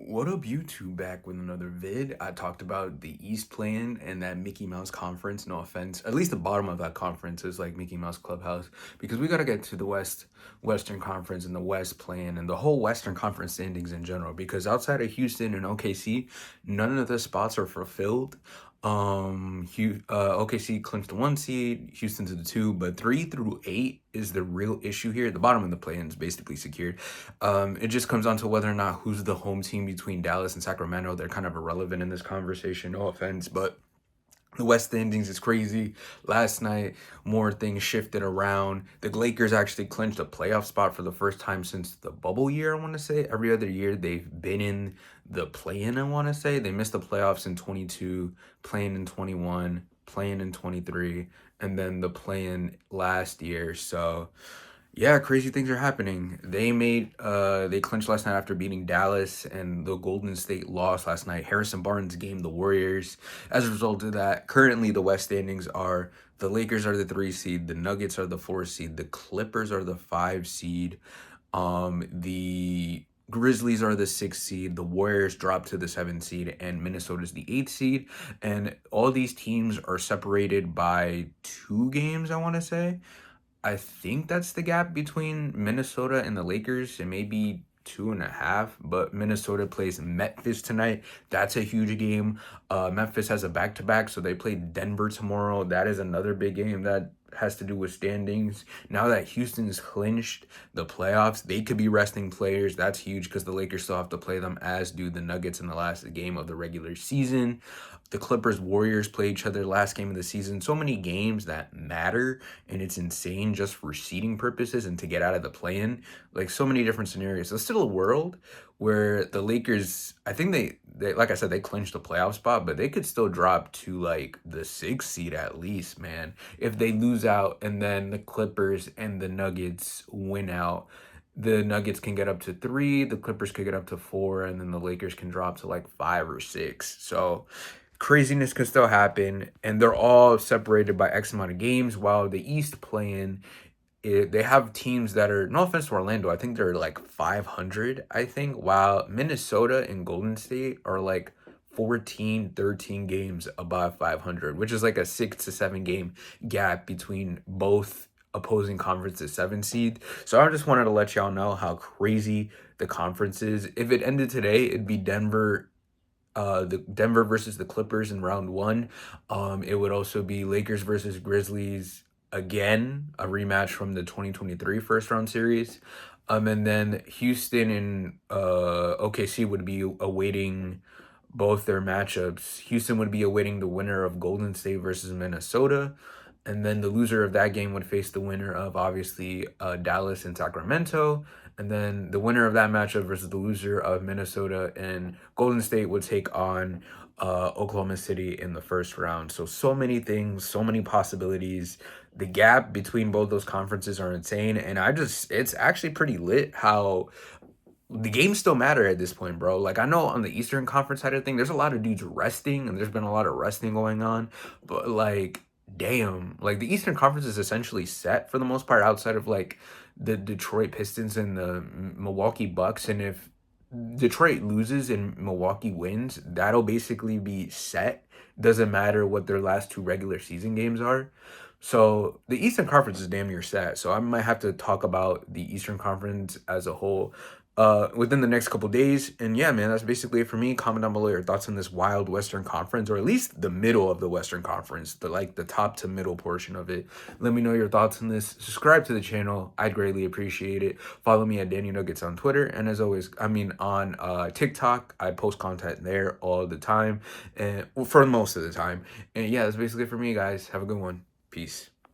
What up, YouTube? Back with another vid. I talked about the East plan and that Mickey Mouse conference. No offense, at least the bottom of that conference is like Mickey Mouse Clubhouse because we got to get to the Western Conference and the West plan and the whole Western Conference standings in general. Because outside of Houston and OKC, none of the spots are fulfilled. OKC clinched the 1 seed, Houston to the 2, but 3 through 8 is the real issue here. The bottom of the play-in is basically secured. It just comes down to whether or not who's the home team between Dallas and Sacramento. They're kind of irrelevant in this conversation, no offense, but the West standings is crazy. Last night, more things shifted around. The Lakers actually clinched a playoff spot for the first time since the bubble year, I want to say. Every other year, they've been in the play-in, I want to say. They missed the playoffs in 22, playing in 21, playing in 23, and then the play-in last year. So yeah, crazy things are happening. They clinched last night after beating Dallas, and the Golden State lost last night. Harrison Barnes gamed the Warriors. As a result of that, currently the West standings are the Lakers are the 3 seed, the Nuggets are the 4 seed, the Clippers are the 5 seed, the Grizzlies are the 6 seed, the Warriors dropped to the 7 seed, and Minnesota's the 8 seed. And all these teams are separated by 2 games, I want to say. I think that's the gap between Minnesota and the Lakers. It may be 2.5, but Minnesota plays Memphis tonight. That's a huge game. Memphis has a back-to-back, so they play Denver tomorrow. That is another big game that has to do with standings. Now that Houston's clinched the playoffs, they could be resting players. That's huge because the Lakers still have to play them, as do the Nuggets in the last game of the regular season. The Clippers Warriors play each other last game of the season. So many games that matter, and it's insane just for seeding purposes and to get out of the play-in. Like, so many different scenarios. There's still a world where the Lakers, I think they like I said, they clinched the playoff spot, but they could still drop to like the 6 seed at least, man. If they lose out and then the Clippers and the Nuggets win out, the Nuggets can get up to 3, the Clippers could get up to 4, and then the Lakers can drop to like 5 or 6. So craziness could still happen, and they're all separated by X amount of games. While the East play-in, they have teams that are, no offense to Orlando, I think they're like 500, I think, while Minnesota and Golden State are like 14, 13 games above 500, which is like a 6 to 7 game gap between both opposing conferences 7 seed. So I just wanted to let y'all know how crazy the conference is. If it ended today, it'd be the Denver versus the Clippers in round 1. It would also be Lakers versus Grizzlies again, a rematch from the 2023 first round series. And then Houston and OKC would be awaiting both their matchups. Houston would be awaiting the winner of Golden State versus Minnesota. And then the loser of that game would face the winner of, obviously, Dallas and Sacramento. And then the winner of that matchup versus the loser of Minnesota and Golden State would take on Oklahoma City in the first round. So many things, so many possibilities. The gap between both those conferences are insane. And it's actually pretty lit how the games still matter at this point, bro. Like, I know on the Eastern Conference side of thing, there's a lot of dudes resting, and there's been a lot of resting going on. But, like, damn, like, the Eastern Conference is essentially set for the most part outside of, like, the Detroit Pistons and the Milwaukee Bucks. And if Detroit loses and Milwaukee wins, that'll basically be set. Doesn't matter what their last 2 regular season games are. So the Eastern Conference is damn near set. So I might have to talk about the Eastern Conference as a whole within the next couple days. And yeah, man, that's basically it for me. Comment down below your thoughts on this wild Western Conference, or at least the middle of the Western Conference, the top to middle portion of it. Let me know your thoughts on this. Subscribe to the channel. I'd greatly appreciate it. Follow me at Danny Nuggets on Twitter. And as always, on TikTok, I post content there all the time, and well, for most of the time. And yeah, that's basically it for me, guys. Have a good one. Peace.